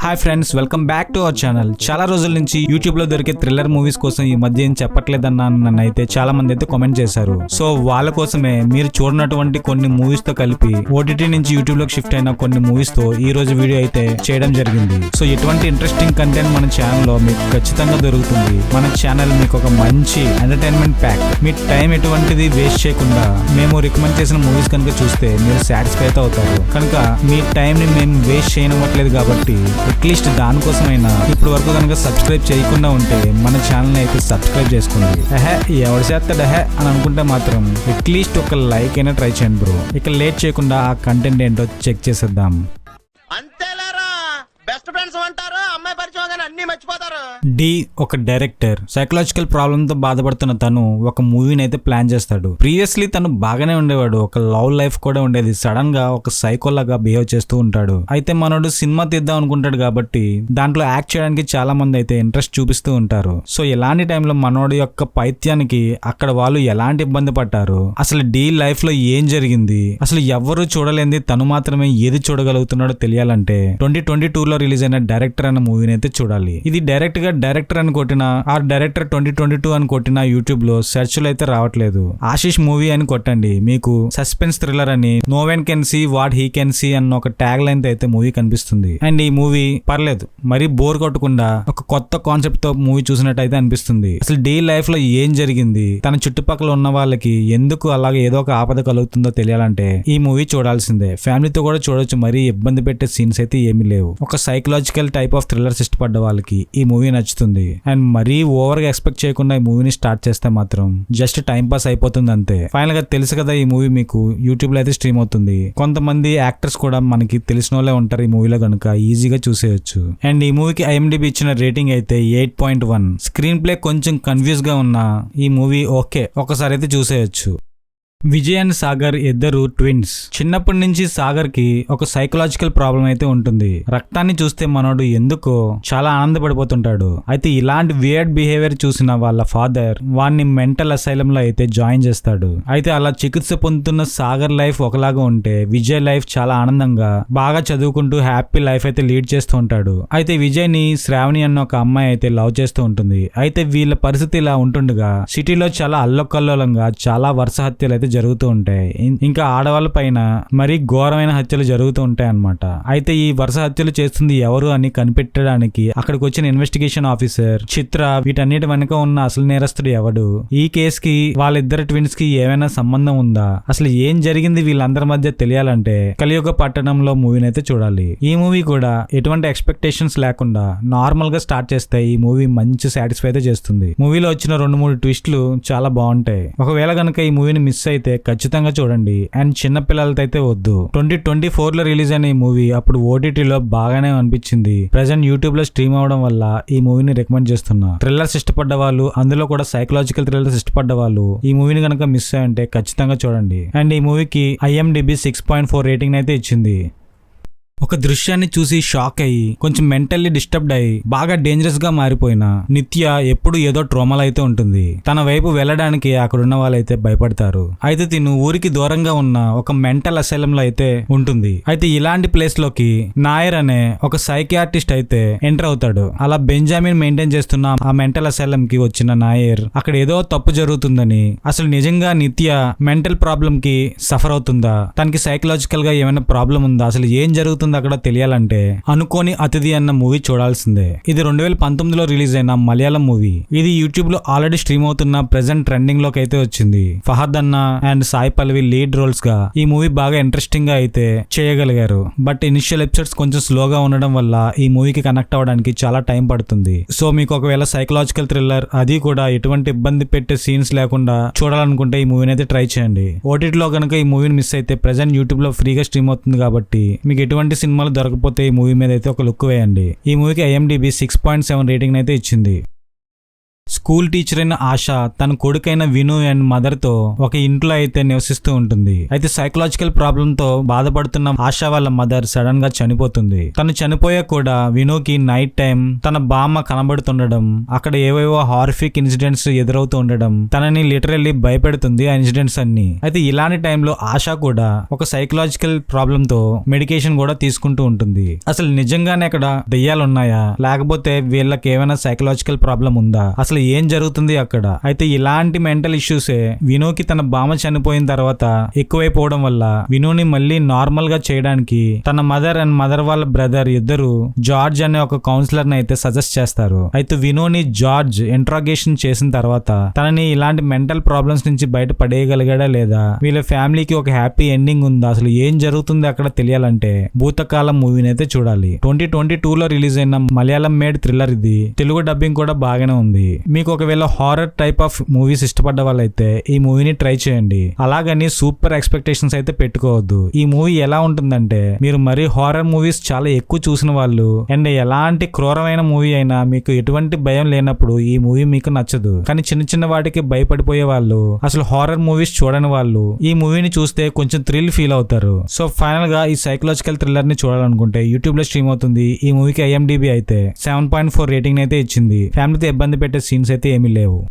Hi friends, welcome back to our channel. చాలా రోజుల నుంచి యూట్యూబ్ లో దొరికే థ్రిల్లర్ మూవీస్ కోసం ఈ మధ్య ఏం చెప్పట్లేదన్నా నన్ను అయితే చాలా మంది అయితే కామెంట్ చేశారు. సో వాళ్ళ కోసమే మీరు చూడనటువంటి కొన్ని మూవీస్ తో కలిపి ఓటీటీ నుంచి యూట్యూబ్ లోకి షిఫ్ట్ అయిన కొన్ని మూవీస్ తో ఈ రోజు వీడియో అయితే చేయడం జరిగింది. సో ఎటువంటి ఇంట్రెస్టింగ్ కంటెంట్ మన ఛానల్ లో మీకు ఖచ్చితంగా దొరుకుతుంది. మన ఛానల్ మీకు ఒక మంచి ఎంటర్టైన్మెంట్ ప్యాక్. మీ టైం ఎటువంటిది వేస్ట్ చేయకుండా మేము రికమెండ్ చేసిన మూవీస్ కనుక చూస్తే మీరు సాటిస్ఫై అయితే అవుతారు. కనుక మీ టైం ని మేము వేస్ట్ చేయనివ్వట్లేదు కాబట్టి అట్లీస్ట్ దానికోసమైనా ఇప్పుడు వరకు కనుక సబ్స్క్రైబ్ చేయకుండా ఉంటే మన ఛానల్ అయితే సబ్స్క్రైబ్ చేసుకోండి. ఎవరు చేస్తాడు అని అనుకుంటే మాత్రం అట్లీస్ట్ ఒక లైక్ అయినా ట్రై చేయండి బ్రో. ఇక లేట్ చేయకుండా ఆ కంటెంట్ ఏంటో చెక్ చేసేద్దాం. డి ఒక డైరెక్టర్ సైకలాజికల్ ప్రాబ్లమ్ తో బాధపడుతున్న తను ఒక మూవీని అయితే ప్లాన్ చేస్తాడు. ప్రీవియస్లీ తను బాగానే ఉండేవాడు, ఒక లవ్ లైఫ్ కూడా ఉండేది. సడన్ గా ఒక సైకోలాగా బిహేవ్ చేస్తూ ఉంటాడు. అయితే మనోడు సినిమా తీద్దాం అనుకుంటాడు కాబట్టి దాంట్లో యాక్ట్ చేయడానికి చాలా మంది అయితే ఇంట్రెస్ట్ చూపిస్తూ ఉంటారు. సో ఇలాంటి టైంలో మనోడి యొక్క పైత్యానికి అక్కడ వాళ్ళు ఎలాంటి ఇబ్బంది పడ్డారు, అసలు డి లైఫ్ లో ఏం జరిగింది, అసలు ఎవ్వరూ చూడలేంది తను మాత్రమే ఏది చూడగలుగుతున్నాడో తెలియాలంటే 2022 లో రిలీజ్ అయిన డైరెక్టర్ అనే మూవీని అయితే చూడాలి. ఇది డైరెక్ట్ గా డైరెక్టర్ అని కొట్టినా ఆర్ డైరెక్టర్ 2022 అని కొట్టినా యూట్యూబ్ లో సెర్చ్ లో అయితే రావట్లేదు. ఆశీష్ మూవీ అని కొట్టండి, మీకు సస్పెన్స్ థ్రిల్లర్ అని no one can see what he can see అన్న ఒక ట్యాగ్ లైన్ అయితే మూవీ కనిపిస్తుంది. అండ్ ఈ మూవీ పర్లేదు, మరీ బోర్ కొట్టకుండా ఒక కొత్త కాన్సెప్ట్ తో మూవీ చూసినట్టు అయితే అనిపిస్తుంది. అసలు డే లైఫ్ లో ఏం జరిగింది, తన చుట్టుపక్కల ఉన్న వాళ్ళకి ఎందుకు అలాగే ఏదో ఒక ఆపద కలుగుతుందో తెలియాలంటే ఈ మూవీ చూడాల్సిందే. ఫ్యామిలీతో కూడా చూడొచ్చు, మరీ ఇబ్బంది పెట్టే సీన్స్ అయితే ఏమీ లేవు. ఒక సైకలాజికల్ టైప్ ఆఫ్ థ్రిల్లర్స్ ఇష్టపడ్డ వాళ్ళకి ఈ మూవీ నచ్చుతుంది. అండ్ మరీ ఓవర్ గా ఎక్స్పెక్ట్ చేయకుండా ఈ మూవీని స్టార్ట్ చేస్తే మాత్రం జస్ట్ టైం పాస్ అయిపోతుంది అంతే. ఫైనల్ గా తెలుసు కదా, ఈ మూవీ మీకు యూట్యూబ్ లో అయితే స్ట్రీమ్ అవుతుంది. కొంతమంది యాక్టర్స్ కూడా మనకి తెలిసిన వాళ్ళే ఉంటారు ఈ మూవీలో, కనుక ఈజీగా చూసేయచ్చు. అండ్ ఈ మూవీకి IMDb ఇచ్చిన రేటింగ్ అయితే 8.1. స్క్రీన్ ప్లే కొంచెం కన్ఫ్యూజ్ గా ఉన్నా ఈ మూవీ ఓకే, ఒకసారి అయితే చూసేయచ్చు. విజయ్ అండ్ సాగర్ ఇద్దరు ట్విన్స్. చిన్నప్పటి నుంచి సాగర్ కి ఒక సైకలాజికల్ ప్రాబ్లం అయితే ఉంటుంది. రక్తాన్ని చూస్తే మనోడు ఎందుకో చాలా ఆనందపడిపోతుంటాడు. అయితే ఇలాంటి వియర్డ్ బిహేవియర్ చూసిన వాళ్ళ ఫాదర్ వాడిని మెంటల్ అసైలం లో అయితే జాయిన్ చేస్తాడు. అయితే అలా చికిత్స పొందుతున్న సాగర్ లైఫ్ ఒకలాగా ఉంటే విజయ్ లైఫ్ చాలా ఆనందంగా బాగా చదువుకుంటూ హ్యాపీ లైఫ్ అయితే లీడ్ చేస్తూ ఉంటాడు. అయితే విజయ్ ని శ్రావణి అన్న ఒక అమ్మాయి అయితే లవ్ చేస్తూ ఉంటుంది. అయితే వీళ్ళ పరిస్థితి ఇలా ఉంటుండగా సిటీలో చాలా అల్లకల్లోలంగా చాలా వరుస హత్యలు అయితే జరుగుతూ ఉంటాయి. ఇంకా ఆడవాళ్ళ పైన మరీ ఘోరమైన హత్యలు జరుగుతూ ఉంటాయి అన్నమాట. అయితే ఈ వరుస హత్యలు చేస్తుంది ఎవరు అని కనిపెట్టడానికి అక్కడికి వచ్చిన ఇన్వెస్టిగేషన్ ఆఫీసర్ చిత్ర వీటన్నిటి వెనుక ఉన్న అసలు నేరస్తుడు ఎవడు, ఈ కేసుకి వాళ్ళిద్దరు ట్విన్స్ కి ఏమైనా సంబంధం ఉందా, అసలు ఏం జరిగింది వీళ్ళందరి మధ్య తెలియాలంటే కలియుగ పట్టణంలో మూవీని అయితే చూడాలి. ఈ మూవీ కూడా ఎటువంటి ఎక్స్పెక్టేషన్స్ లేకుండా నార్మల్ గా స్టార్ట్ చేస్తే ఈ మూవీ మంచి సాటిస్ఫై అయితే చేస్తుంది. మూవీలో వచ్చిన 2-3 ట్విస్టులు చాలా బాగుంటాయి. ఒకవేళ కనుక ఈ మూవీని మిస్ అయితే ఖచ్చితంగా చూడండి. అండ్ చిన్న పిల్లలతో అయితే వద్దు. 2024 లో రిలీజ్ అయిన ఈ మూవీ అప్పుడు ఓటీటీలో బాగానే అనిపించింది. ప్రెజెంట్ యూట్యూబ్ లో స్ట్రీమ్ అవడం వల్ల ఈ మూవీని రికమెండ్ చేస్తున్నా. థ్రిల్లర్స్ ఇష్టపడ్డ వాళ్ళు, అందులో కూడా సైకలాజికల్ థ్రిల్లర్స్ ఇష్టపడ్డ వాళ్ళు ఈ మూవీని కనుక మిస్ అయ్యంటే ఖచ్చితంగా చూడండి. అండ్ ఈ మూవీకి IMDb 6.4 రేటింగ్ అయితే ఇచ్చింది. ఒక దృశ్యాన్ని చూసి షాక్ అయ్యి కొంచెం మెంటల్లీ డిస్టర్బ్డ్ అయ్యి బాగా డేంజరస్ గా మారిపోయిన నిత్య ఎప్పుడు ఏదో ట్రోమాలో అయితే ఉంటుంది. తన వైపు వెళ్ళడానికి అక్కడున్న వాళ్ళైతే భయపడతారు. అయితే తిను ఊరికి దూరంగా ఉన్న ఒక మెంటల్ అసైలం లో అయితే ఉంటుంది. అయితే ఇలాంటి ప్లేస్ లోకి నాయర్ అనే ఒక సైకియాట్రిస్ట్ అయితే ఎంటర్ అవుతాడు. అలా బెంజామిన్ మెయింటైన్ చేస్తున్న ఆ మెంటల్ అసైలం కి వచ్చిన నాయర్ అక్కడ ఏదో తప్పు జరుగుతుందని, అసలు నిజంగా నిత్య మెంటల్ ప్రాబ్లం కి సఫర్ అవుతుందా, తనకి సైకలాజికల్ గా ఏమైనా ప్రాబ్లం ఉందా, అసలు ఏం జరుగుతుంది అక్కడ తెలియాలంటే అనుకోని అతిథి అన్న మూవీ చూడాల్సిందే. ఇది 2019 లో రిలీజ్ అయిన మలయాళం మూవీ. ఇది యూట్యూబ్ లో ఆల్రెడీ స్ట్రీమ్ అవుతున్న ప్రెజెంట్ ట్రెండింగ్ లోకి అయితే వచ్చింది. ఫహద్ అన్న and Sai Pallavi lead roles గా ఈ మూవీ బాగా ఇంట్రెస్టింగ్ గా అయితే చేయగలిగారు. బట్ ఇనిషియల్ ఎపిసోడ్స్ కొంచెం స్లోగా ఉండడం వల్ల ఈ మూవీకి కనెక్ట్ అవ్వడానికి చాలా టైం పడుతుంది. సో మీకు ఒకవేళ సైకలాజికల్ థ్రిల్లర్, అది కూడా ఎటువంటి ఇబ్బంది పెట్టే సీన్స్ లేకుండా చూడాలనుకుంటే ఈ మూవీని అయితే ట్రై చేయండి. ఓటీటీలో కనుక ఈ మూవీని మిస్ అయితే ప్రెజెంట్ యూట్యూబ్ లో ఫ్రీగా స్ట్రీమ్ అవుతుంది కాబట్టి మీకు ఎటువంటి సినిమాలు దొరకపోతే ఈ మూవీ మీద అయితే ఒక లుక్ వేయండి. ఈ మూవీకి IMDb 6.7 రేటింగ్ అయితే ఇచ్చింది. స్కూల్ టీచర్ అయిన ఆశ తన కొడుకైన విను అండ్ మదర్ తో ఒక ఇంట్లో అయితే నివసిస్తూ ఉంటుంది. అయితే సైకలాజికల్ ప్రాబ్లమ్ తో బాధపడుతున్న ఆశ వాళ్ళ మదర్ సడన్ గా చనిపోతుంది. తను చనిపోయా కూడా వినుకి నైట్ టైం తన బామ్మ కనబడుతుండడం, అక్కడ ఏవేవో హారిఫిక్ ఇన్సిడెంట్స్ ఎదురవుతూ ఉండడం తనని లిటరల్లీ భయపెడుతుంది ఆ ఇన్సిడెంట్స్ అన్ని. అయితే ఇలాంటి టైంలో ఆశ కూడా ఒక సైకలాజికల్ ప్రాబ్లమ్ తో మెడికేషన్ కూడా తీసుకుంటూ ఉంటుంది. అసలు నిజంగానే అక్కడ దెయ్యాలు ఉన్నాయా, లేకపోతే వీళ్ళకి ఏమైనా సైకలాజికల్ ప్రాబ్లం ఉందా, అసలు ఏం జరుగుతుంది అక్కడ? అయితే ఇలాంటి మెంటల్ ఇష్యూసే వినుకి తన బామ్మ చనిపోయిన తర్వాత ఎక్కువైపోవడం వల్ల వినుని మళ్ళీ నార్మల్ గా చేయడానికి తన మదర్ అండ్ మదర్ వాళ్ళ బ్రదర్ ఇద్దరు జార్జ్ అనే ఒక కౌన్సిలర్ ని అయితే సజెస్ట్ చేస్తారు. అయితే వినుని జార్జ్ ఇంట్రాగేషన్ చేసిన తర్వాత తనని ఇలాంటి మెంటల్ ప్రాబ్లమ్స్ నుంచి బయట పడేయగలిగాడా లేదా, వీళ్ళ ఫ్యామిలీకి ఒక హ్యాపీ ఎండింగ్ ఉందా, అసలు ఏం జరుగుతుంది అక్కడ తెలియాలంటే భూతకాలం మూవీని అయితే చూడాలి. 2022లో రిలీజ్ అయిన మలయాళం మేడ్ థ్రిల్లర్ ఇది. తెలుగు డబ్బింగ్ కూడా బాగానే ఉంది. మీకు ఒకవేళ హారర్ టైప్ ఆఫ్ మూవీస్ ఇష్టపడ్డ వాళ్ళైతే ఈ మూవీని ట్రై చేయండి. అలాగని సూపర్ ఎక్స్పెక్టేషన్స్ అయితే పెట్టుకోవద్దు. ఈ మూవీ ఎలా ఉంటుందంటే, మీరు మరీ హారర్ మూవీస్ చాలా ఎక్కువ చూసిన వాళ్ళు అండ్ ఎలాంటి క్రూరమైన మూవీ అయినా మీకు ఎటువంటి భయం లేనప్పుడు ఈ మూవీ మీకు నచ్చదు. కానీ చిన్న చిన్న వాటికి భయపడిపోయే వాళ్ళు, అసలు హారర్ మూవీస్ చూడని వాళ్ళు ఈ మూవీని చూస్తే కొంచెం థ్రిల్ ఫీల్ అవుతారు. సో ఫైనల్ గా ఈ సైకలాజికల్ థ్రిల్లర్ ని చూడాలనుకుంటే యూట్యూబ్ లో స్ట్రీమ్ అవుతుంది. ఈ మూవీకి IMDb అయితే 7.4 రేటింగ్ అయితే ఇచ్చింది. ఫ్యామిలీతో ఇబ్బంది పెట్టే సీన్స్ అయితే ఏమీ లేవు.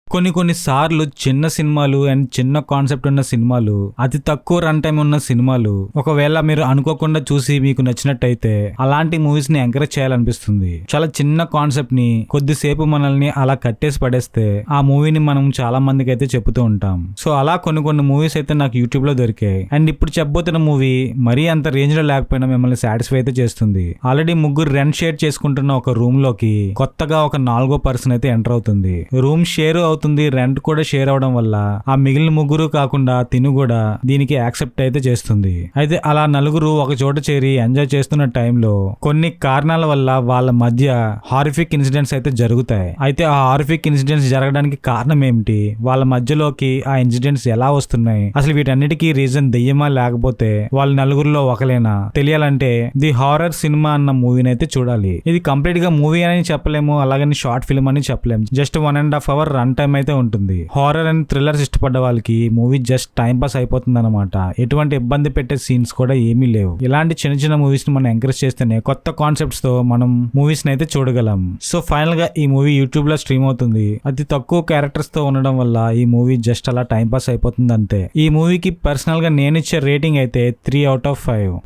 కొన్ని సార్లు చిన్న సినిమాలు అండ్ చిన్న కాన్సెప్ట్ ఉన్న సినిమాలు, అతి తక్కువ రన్ టైం ఉన్న సినిమాలు ఒకవేళ మీరు అనుకోకుండా చూసి మీకు నచ్చినట్టయితే అలాంటి మూవీస్ ని ఎంకరేజ్ చేయాలనిపిస్తుంది. చాలా చిన్న కాన్సెప్ట్ ని కొద్దిసేపు మనల్ని అలా కట్టేసి పడేస్తే ఆ మూవీని మనం చాలా మందికి అయితే చెప్తూ ఉంటాం. సో అలా కొన్ని మూవీస్ అయితే నాకు యూట్యూబ్ లో దొరికాయి. అండ్ ఇప్పుడు చెప్పబోతున్న మూవీ మరీ అంత రేంజ్ లో లేకపోయినా మిమ్మల్ని సాటిస్ఫై అయితే చేస్తుంది. ఆల్రెడీ ముగ్గురు రెంట్ షేర్ చేసుకుంటున్న ఒక రూమ్ లోకి కొత్తగా ఒక 4వ పర్సన్ అయితే ఎంటర్ అవుతుంది. రూమ్ షేర్ అవుతుంది, రెంట్ కూడా షేర్ అవడం వల్ల ఆ మిగిలిన ముగ్గురు కాకుండా తిను కూడా దీనికి యాక్సెప్ట్ అయితే చేస్తుంది. అయితే అలా నలుగురు ఒక చోట చేరి ఎంజాయ్ చేస్తున్న టైంలో కొన్ని కారణాల వల్ల వాళ్ళ మధ్య హారిఫిక్ ఇన్సిడెంట్స్ అయితే జరుగుతాయి. అయితే ఆ హారిఫిక్ ఇన్సిడెంట్స్ జరగడానికి కారణం ఏమిటి, వాళ్ళ మధ్యలోకి ఆ ఇన్సిడెంట్స్ ఎలా వస్తున్నాయి, అసలు వీటన్నిటికీ రీజన్ దెయ్యమా లేకపోతే వాళ్ళ నలుగురిలో ఒకలేనా తెలియాలంటే ది హారర్ సినిమా అన్న మూవీని అయితే చూడాలి. ఇది కంప్లీట్ గా మూవీ అని చెప్పలేము, అలాగని షార్ట్ ఫిల్మ్ అని చెప్పలేము. జస్ట్ 1.5 hour రన్ టైం అయితే ఉంటుంది. హారర్ అండ్ థ్రిల్లర్స్ ఇష్టపడ్డ వాళ్ళకి మూవీ జస్ట్ టైం పాస్ అయిపోతుంది అనమాట. ఎటువంటి ఇబ్బంది పెట్టే సీన్స్ కూడా ఏమీ లేవు. ఇలాంటి చిన్న మూవీస్ ని మనం ఎంకరేజ్ చేస్తేనే కొత్త కాన్సెప్ట్స్ తో మనం మూవీస్ ని అయితే చూడగలం. సో ఫైనల్ గా ఈ మూవీ యూట్యూబ్ లో స్ట్రీమ్ అవుతుంది. అతి తక్కువ క్యారెక్టర్స్ తో ఉండడం వల్ల ఈ మూవీ జస్ట్ అలా టైం పాస్ అయిపోతుంది అంతే. ఈ మూవీకి పర్సనల్ గా నేను ఇచ్చే రేటింగ్ అయితే 3 out of 5.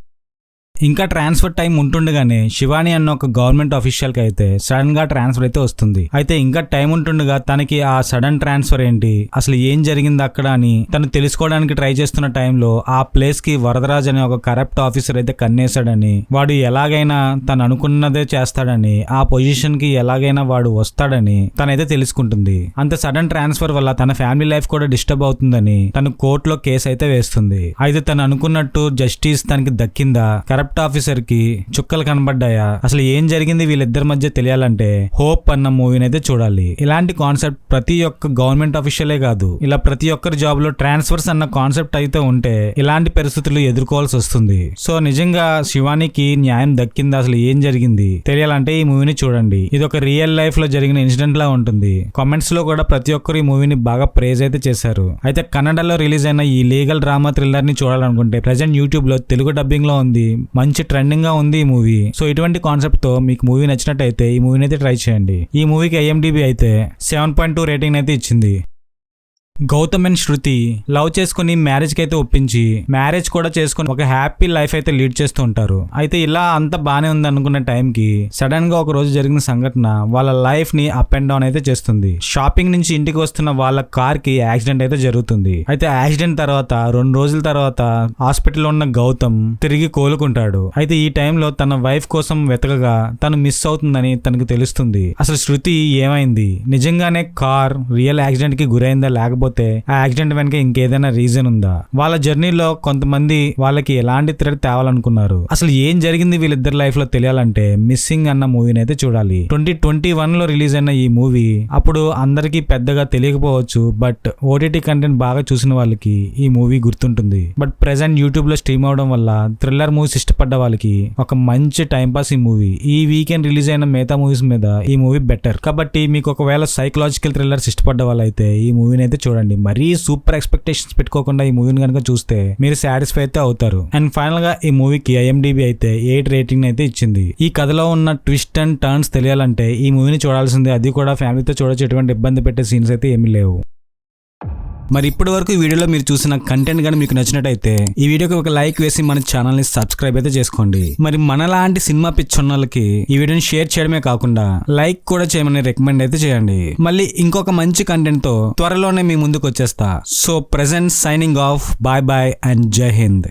ఇంకా ట్రాన్స్ఫర్ టైం ఉంటుండగానే శివాని అన్న ఒక గవర్నమెంట్ అఫీషియల్ కి అయితే సడన్ గా ట్రాన్స్ఫర్ అయితే వస్తుంది. అయితే ఇంకా టైం ఉంటుండగా తనకి ఆ సడన్ ట్రాన్స్ఫర్ ఏంటి, అసలు ఏం జరిగింది అక్కడ అని తను తెలుసుకోవడానికి ట్రై చేస్తున్న టైంలో ఆ ప్లేస్ కి వరదరాజ్ అనే ఒక కరప్ట్ ఆఫీసర్ అయితే కన్నేశాడని, వాడు ఎలాగైనా తను అనుకున్నదే చేస్తాడని, ఆ పొజిషన్ కి ఎలాగైనా వాడు వస్తాడని తనైతే తెలుసుకుంటుంది. అంత సడన్ ట్రాన్స్ఫర్ వల్ల తన ఫ్యామిలీ లైఫ్ కూడా డిస్టర్బ్ అవుతుందని తను కోర్టులో కేసు అయితే వేస్తుంది. అయితే తను అనుకున్నట్టు జస్టిస్ తనకి దక్కిందా, కరప్ట్ ఆఫీసర్ కి చుక్కలు కనబడ్డాయా, అసలు ఏం జరిగింది వీళ్ళిద్దరి మధ్య తెలియాలంటే హోప్ అన్న మూవీని అయితే చూడాలి. ఇలాంటి కాన్సెప్ట్ ప్రతి ఒక్క గవర్నమెంట్ ఆఫీషియలే కాదు, ఇలా ప్రతి ఒక్కరి జాబ్ లో ట్రాన్స్ఫర్స్ అన్న కాన్సెప్ట్ అయితే ఉంటే ఇలాంటి పరిస్థితులు ఎదుర్కోవాల్సి వస్తుంది. సో నిజంగా శివానికి న్యాయం దక్కిందా, అసలు ఏం జరిగింది తెలియాలంటే ఈ మూవీని చూడండి. ఇది ఒక రియల్ లైఫ్ లో జరిగిన ఇన్సిడెంట్ లా ఉంటుంది. కామెంట్స్ లో కూడా ప్రతి ఒక్కరు ఈ మూవీని బాగా ప్రేజ్ అయితే చేశారు. అయితే కన్నడలో రిలీజ్ అయిన ఈ లీగల్ డ్రామా థ్రిల్లర్ ని చూడాలనుకుంటే ప్రెజెంట్ యూట్యూబ్ లో తెలుగు డబ్బింగ్ లో ఉంది. మంచి ట్రెండింగ్ గా ఉంది ఈ మూవీ. సో ఇటువంటి కాన్సెప్ట్ తో మీకు మూవీ నచ్చినట్టయితే ఈ మూవీని అయితే ట్రై చేయండి. ఈ మూవీకి IMDb అయితే 7.2 రేటింగ్ అయితే ఇచ్చింది. గౌతమ్ అండ్ శృతి లవ్ చేసుకుని మ్యారేజ్ కి అయితే ఒప్పించి మ్యారేజ్ కూడా చేసుకుని ఒక హ్యాపీ లైఫ్ అయితే లీడ్ చేస్తూ ఉంటారు. అయితే ఇలా అంత బానే ఉంది అనుకున్న టైంకి సడన్ గా ఒక రోజు జరిగిన సంఘటన వాళ్ళ లైఫ్ ని అప్ అండ్ డౌన్ అయితే చేస్తుంది. షాపింగ్ నుంచి ఇంటికి వస్తున్న వాళ్ళ కార్ కి యాక్సిడెంట్ అయితే జరుగుతుంది. అయితే యాక్సిడెంట్ తర్వాత 2 రోజుల తర్వాత హాస్పిటల్లో ఉన్న గౌతమ్ తిరిగి కోలుకుంటాడు. అయితే ఈ టైంలో తన వైఫ్ కోసం వెతకగా తను మిస్ అవుతుందని తనకు తెలుస్తుంది. అసలు శృతి ఏమైంది, నిజంగానే కార్ రియల్ యాక్సిడెంట్ కి గురైందా లేకపోతే లేకపోతే ఆ యాక్సిడెంట్ వెనక ఇంకేదైనా రీజన్ ఉందా, వాళ్ళ జర్నీలో కొంతమంది వాళ్ళకి ఎలాంటి థ్రెడ్ తేవాలనుకున్నారు, అసలు ఏం జరిగింది వీళ్ళిద్దరి లైఫ్ లో తెలియాలంటే మిస్సింగ్ అన్న మూవీని అయితే చూడాలి. 2021 లో రిలీజ్ అయిన ఈ మూవీ అప్పుడు అందరికీ పెద్దగా తెలియకపోవచ్చు, బట్ ఓటీటీ కంటెంట్ బాగా చూసిన వాళ్ళకి ఈ మూవీ గుర్తుంటుంది. బట్ ప్రెసెంట్ యూట్యూబ్ లో స్ట్రీమ్ అవడం వల్ల థ్రిల్లర్ మూవీస్ ఇష్టపడ్డ వాళ్ళకి ఒక మంచి టైం పాస్ ఈ మూవీ. ఈ వీకెండ్ రిలీజ్ అయిన మిగతా మూవీస్ మీద ఈ మూవీ బెటర్. కాబట్టి మీకు ఒకవేళ సైకలాజికల్ థ్రిల్లర్స్ ఇష్టపడ్డ వాళ్ళైతే ఈ మూవీని అయితే చూడండి. మరీ సూపర్ ఎక్స్పెక్టేషన్స్ పెట్టుకోకుండా ఈ మూవీని కనుక చూస్తే మీరు సాటిస్ఫై అయితే అవుతారు. అండ్ ఫైనల్ గా ఈ మూవీకి IMDb అయితే 8 రేటింగ్ అయితే ఇచ్చింది. ఈ కథలో ఉన్న ట్విస్ట్ అండ్ టర్న్స్ తెలియాలంటే ఈ మూవీని చూడాల్సిందే. అది కూడా ఫ్యామిలీతో చూడొచ్చు, ఎటువంటి ఇబ్బంది పెట్టే సీన్స్ అయితే ఏమీ లేవు. మరి ఇప్పటి వరకు ఈ వీడియోలో మీరు చూసిన కంటెంట్ కానీ మీకు నచ్చినట్టయితే ఈ వీడియోకి ఒక లైక్ వేసి మన ఛానల్ ని సబ్స్క్రైబ్ అయితే చేసుకోండి. మరి మనలాంటి సినిమా పిచ్చి ఉన్న వాళ్ళకి ఈ వీడియోని షేర్ చేయడమే కాకుండా లైక్ కూడా చేయమని రికమెండ్ అయితే చేయండి. మళ్ళీ ఇంకొక మంచి కంటెంట్ తో త్వరలోనే మీ ముందుకు వచ్చేస్తా. So present signing off, bye bye and Jai Hind.